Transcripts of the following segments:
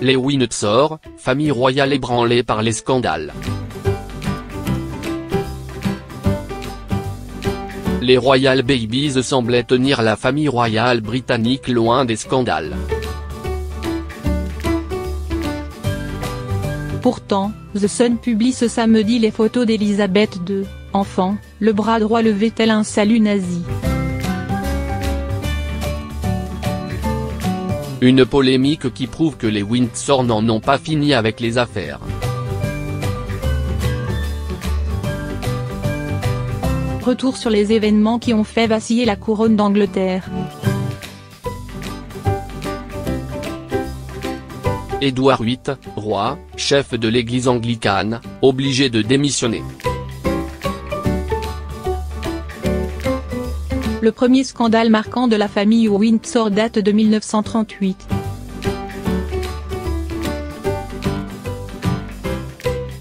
Les Windsor, famille royale ébranlée par les scandales. Les Royal Babies semblaient tenir la famille royale britannique loin des scandales. Pourtant, The Sun publie ce samedi les photos d'Elisabeth II, enfant, le bras droit levé tel un salut nazi. Une polémique qui prouve que les Windsor n'en ont pas fini avec les affaires. Retour sur les événements qui ont fait vaciller la couronne d'Angleterre. Édouard VIII, roi, chef de l'église anglicane, obligé de démissionner. Le premier scandale marquant de la famille Windsor date de 1938.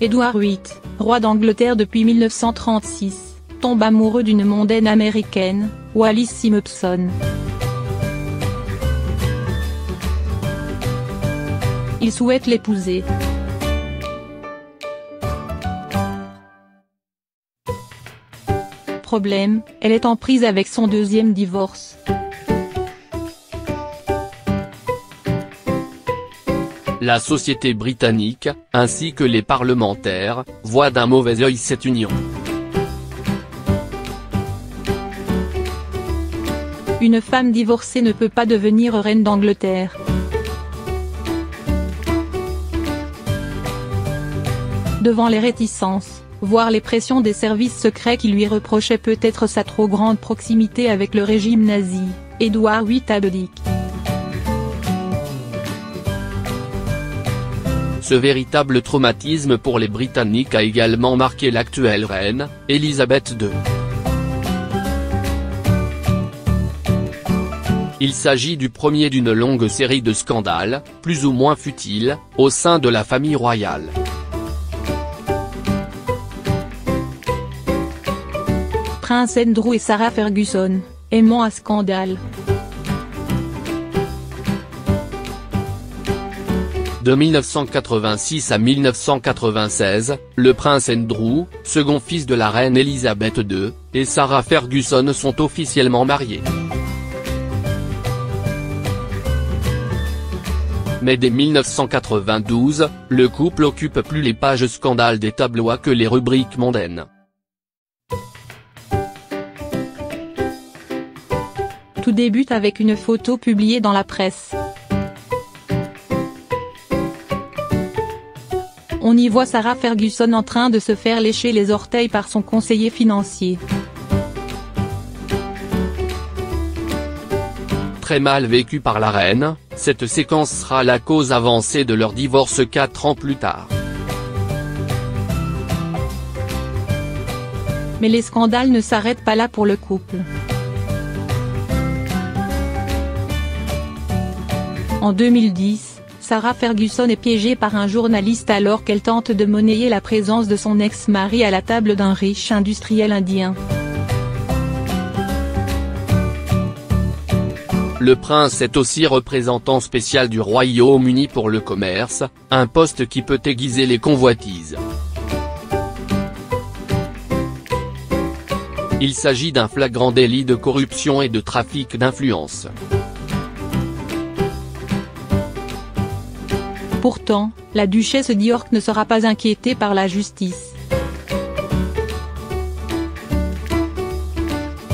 Édouard VIII, roi d'Angleterre depuis 1936, tombe amoureux d'une mondaine américaine, Wallis Simpson. Il souhaite l'épouser. Problème, elle est en prise avec son deuxième divorce. La société britannique, ainsi que les parlementaires, voient d'un mauvais œil cette union. Une femme divorcée ne peut pas devenir reine d'Angleterre. Devant les réticences, voire les pressions des services secrets qui lui reprochaient peut-être sa trop grande proximité avec le régime nazi, Édouard VIII abdique. Ce véritable traumatisme pour les Britanniques a également marqué l'actuelle reine, Elisabeth II. Il s'agit du premier d'une longue série de scandales, plus ou moins futiles, au sein de la famille royale. Prince Andrew et Sarah Ferguson, aimant à scandale. De 1986 à 1996, le prince Andrew, second fils de la reine Elisabeth II, et Sarah Ferguson sont officiellement mariés. Mais dès 1992, le couple occupe plus les pages scandales des tabloïds que les rubriques mondaines. Tout débute avec une photo publiée dans la presse. On y voit Sarah Ferguson en train de se faire lécher les orteils par son conseiller financier. Très mal vécue par la reine, cette séquence sera la cause avancée de leur divorce 4 ans plus tard. Mais les scandales ne s'arrêtent pas là pour le couple. En 2010, Sarah Ferguson est piégée par un journaliste alors qu'elle tente de monnayer la présence de son ex-mari à la table d'un riche industriel indien. Le prince est aussi représentant spécial du Royaume-Uni pour le commerce, un poste qui peut aiguiser les convoitises. Il s'agit d'un flagrant délit de corruption et de trafic d'influence. Pourtant, la duchesse d'York ne sera pas inquiétée par la justice.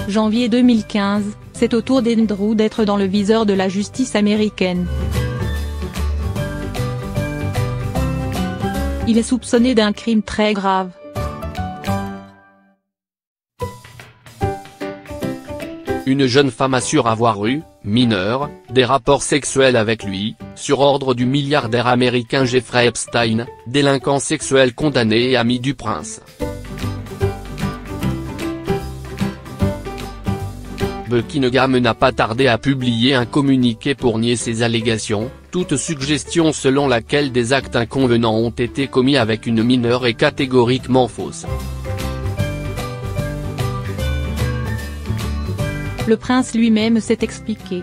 Janvier 2015, c'est au tour d'Andrew d'être dans le viseur de la justice américaine. Il est soupçonné d'un crime très grave. Une jeune femme assure avoir eu, mineure, des rapports sexuels avec lui, sur ordre du milliardaire américain Jeffrey Epstein, délinquant sexuel condamné et ami du prince. Buckingham n'a pas tardé à publier un communiqué pour nier ces allégations, toute suggestion selon laquelle des actes inconvenants ont été commis avec une mineure est catégoriquement fausse. Le prince lui-même s'est expliqué.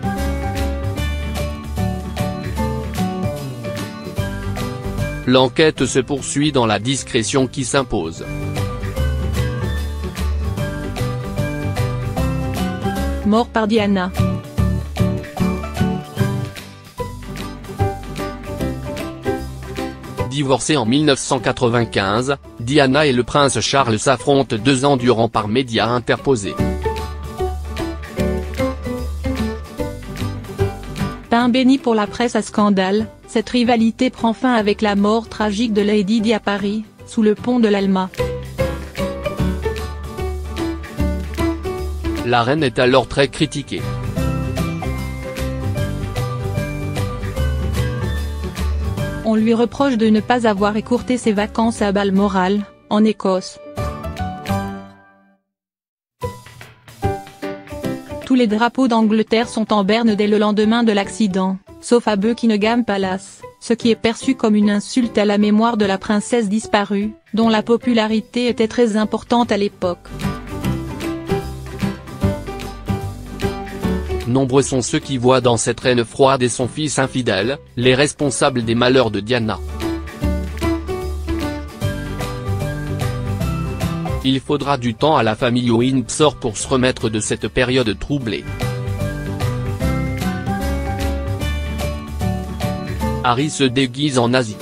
L'enquête se poursuit dans la discrétion qui s'impose. Mort par Diana. Divorcée en 1995, Diana et le prince Charles s'affrontent 2 ans durant par médias interposés. Pain béni pour la presse à scandale, cette rivalité prend fin avec la mort tragique de Lady Di à Paris, sous le pont de l'Alma. La reine est alors très critiquée. On lui reproche de ne pas avoir écourté ses vacances à Balmoral, en Écosse. Tous les drapeaux d'Angleterre sont en berne dès le lendemain de l'accident, sauf à Buckingham Palace, ce qui est perçu comme une insulte à la mémoire de la princesse disparue, dont la popularité était très importante à l'époque. Nombreux sont ceux qui voient dans cette reine froide et son fils infidèle, les responsables des malheurs de Diana. Il faudra du temps à la famille Windsor pour se remettre de cette période troublée. Harry se déguise en nazi.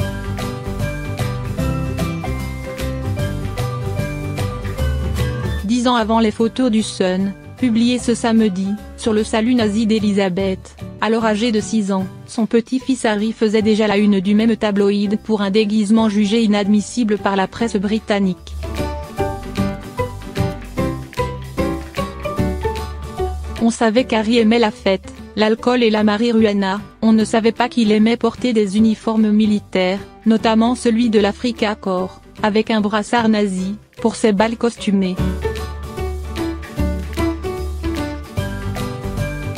Dix ans avant les photos du Sun, publiées ce samedi, sur le salut nazi d'Elisabeth, alors âgée de 6 ans, son petit-fils Harry faisait déjà la une du même tabloïd pour un déguisement jugé inadmissible par la presse britannique. On savait qu'Harry aimait la fête, l'alcool et la marijuana, on ne savait pas qu'il aimait porter des uniformes militaires, notamment celui de l'Africa Corps, avec un brassard nazi, pour ses bals costumés.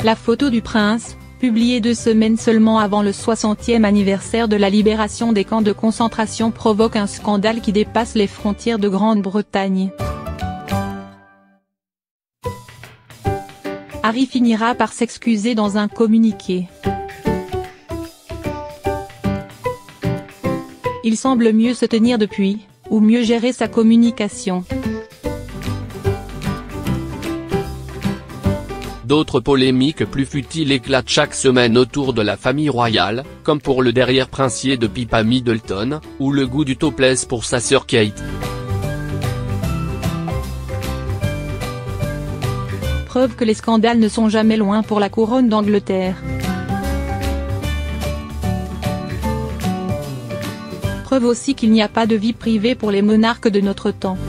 La photo du prince, publiée 2 semaines seulement avant le 60e anniversaire de la libération des camps de concentration, provoque un scandale qui dépasse les frontières de Grande-Bretagne. Harry finira par s'excuser dans un communiqué. Il semble mieux se tenir depuis, ou mieux gérer sa communication. D'autres polémiques plus futiles éclatent chaque semaine autour de la famille royale, comme pour le derrière princier de Pippa Middleton, ou le goût du topless pour sa sœur Kate. Preuve que les scandales ne sont jamais loin pour la couronne d'Angleterre. Preuve aussi qu'il n'y a pas de vie privée pour les monarques de notre temps.